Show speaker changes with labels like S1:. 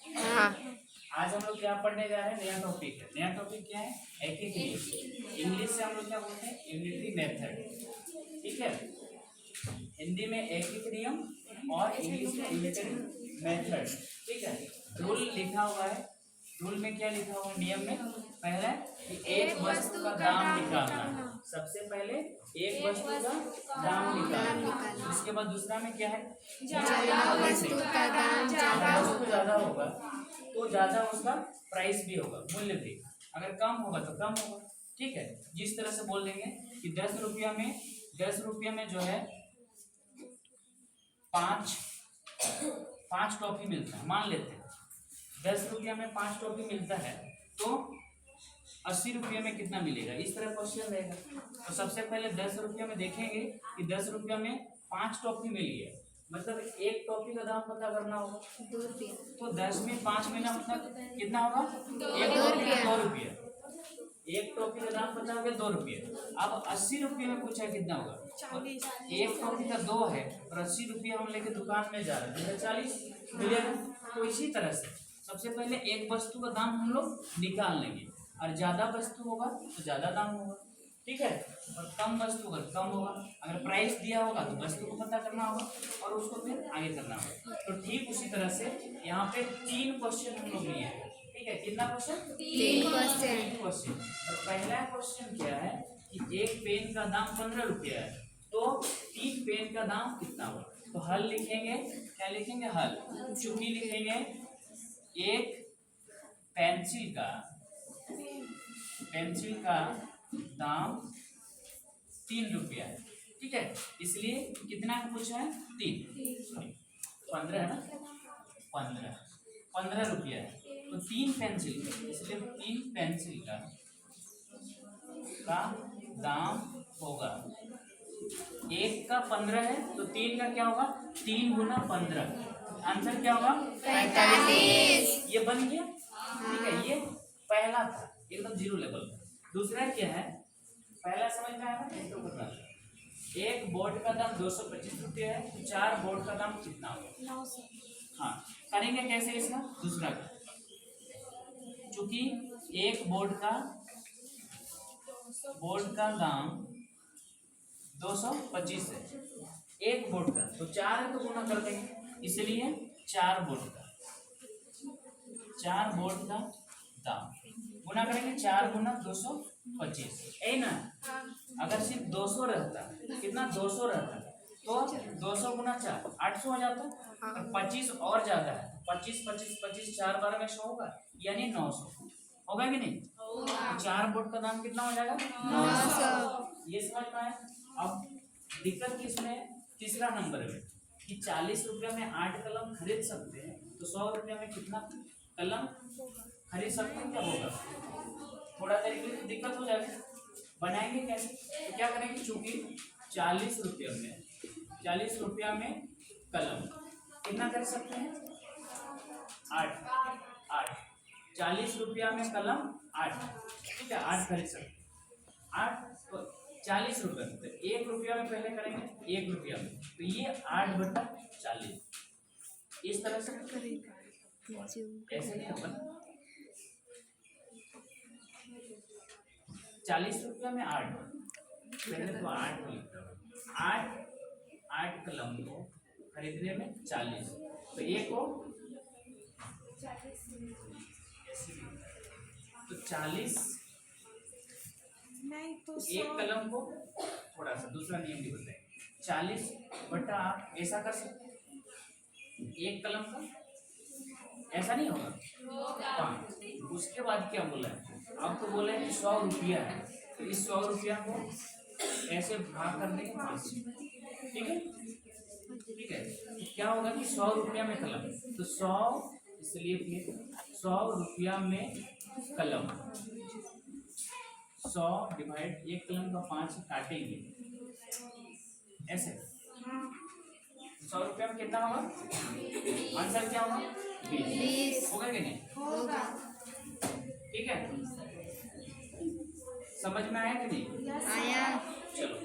S1: हाँ।
S2: आज हम लोग क्या पढ़ने जा रहे हैं? नया टॉपिक है। नया टॉपिक क्या है? एकीकृत। इंग्लिश से हम लोग क्या बोलते हैं? Unitary method. ठीक है, हिंदी में एकीकृत और इंग्लिश में यूनिटरी मेथड। ठीक है, रूल लिखा हुआ है। रूल में क्या लिखा हुआ है? नियम में पहला कि एक वस्तु का दाम निकालना। सबसे पहले एक वस्तु का दाम निकालना। इसके बाद दूसरा में क्या है?
S1: वस्तु का दाम
S2: वस्तु ज्यादा होगा तो ज्यादा उसका प्राइस भी होगा, मूल्य भी। अगर कम होगा तो कम होगा। ठीक है, जिस तरह से बोल देंगे कि 10 रुपया में जो है पांच टॉफी मिलता है, मान लेते हैं 10 रुपया में 5 टॉफी मिलता है, तो 80 रुपये में कितना मिलेगा? इस तरह क्वेश्चन रहेगा। तो सबसे पहले 10 रुपया में देखेंगे कि 10 रुपया में 5 टॉफी मिली है, मतलब एक टॉफी का दाम पता करना होगा। तो 10 में 5 मिला मतलब कितना होगा? एक टॉफी का 2 रुपया। एक टॉफी का दाम पता हो गया 2 रुपये। अब 80 रुपये में पूछा कितना होगा? एक टॉफी का 2 है और 80 रुपये हम लेके दुकान में जा रहे हैं, 40 मिलेगा। तो इसी तरह से सबसे पहले एक वस्तु का दाम हम लोग निकाल लेंगे, और ज्यादा वस्तु होगा तो ज्यादा दाम होगा। ठीक है, और कम वस्तु होगा कम होगा। अगर प्राइस दिया होगा तो वस्तु को पता करना होगा और उसको फिर आगे करना होगा। तो ठीक उसी तरह से यहाँ पे 3 क्वेश्चन हम लोग लिए हैं। ठीक है, कितना क्वेश्चन?
S1: 3 क्वेश्चन।
S2: और पहला क्वेश्चन क्या है कि एक पेन का दाम 15 रुपया है, तो 3 पेन का दाम कितना होगा? तो हल लिखेंगे, क्या लिखेंगे? हल। चूंकि लिखेंगे एक पेंसिल का दाम 3 रुपया है। ठीक है, इसलिए कितना पूछा है? 3। 15 है ना, 15 रुपया है, तो 3 पेंसिल, इसलिए 3 पेंसिल का दाम होगा। एक का 15 है तो 3 का क्या होगा? 3 गुना 15, आंसर क्या होगा? 45। ये बन गया। ठीक है, ये पहला था, एकदम जीरो लेवल का। दूसरा क्या है? पहला समझ में आया ना? एक बोर्ड का दाम 225 रुपये है, तो 4 बोर्ड का दाम कितना होगा? 900। हाँ, करेंगे कैसे इसका? दूसरा का, चूंकि एक बोर्ड का दाम 225 है, एक बोर्ड का, तो 4 तो गुना कर देंगे, इसलिए 4 बोर्ड का दाम गुना करेंगे। 4 गुना 225, यही ना? अगर सिर्फ 200 रहता, कितना 200 रहता, तो 200 गुना 4 800 हो जाता। और 25 और ज्यादा है, 25 4 बार में 100 होगा, यानी 900 होगा कि नहीं? तो 4 बोर्ड का दाम कितना हो जाएगा? 900। ये समझ में आया? अब दिक्कत किसमें? तीसरा नंबर में, कि 40 रुपया में 8 कलम खरीद सकते हैं, तो 100 रुपया में कितना कलम खरीद सकते हैं? क्या होगा? थोड़ा देर के लिए दिक्कत हो जाएगी। बनाएंगे कैसे? तो क्या करेंगे? चूंकि 40 रुपया में कलम कितना कर सकते हैं? 8। 40 रुपया में कलम 8। ठीक है, 8 खरीद सकते हैं। 8 तो 40 रुपये, तो 1 रुपया में पहले करेंगे, 1 रुपया में, तो ये 8/40। इस तरह से ऐसे नहीं अपन 40 रुपया में 8, पहले तो 8 को लिखता हूँ। 8 कलम को खरीदने में 40, तो एक को तो 40, एक कलम को, थोड़ा सा दूसरा नियम भी होता है, 40 बटा आप ऐसा कर सकते हैं, एक कलम का ऐसा नहीं होगा 5। उसके बाद क्या बोला है? आपको बोला है कि 100 रुपया है, तो इस 100 रुपया को ऐसे भाग कर देंगे 5। ठीक है, ठीक है, तो क्या होगा कि 100 रुपया में कलम, तो 100, इसलिए फिर 100 रुपया में कलम, 100 डिवाइड, एक कलम का 5 काटेंगे ऐसे, 100 रुपया में कितना होगा? आंसर क्या होगा? 20 होगा कि नहीं? होगा। ठीक है, समझ में आया कि नहीं? आया। चलो।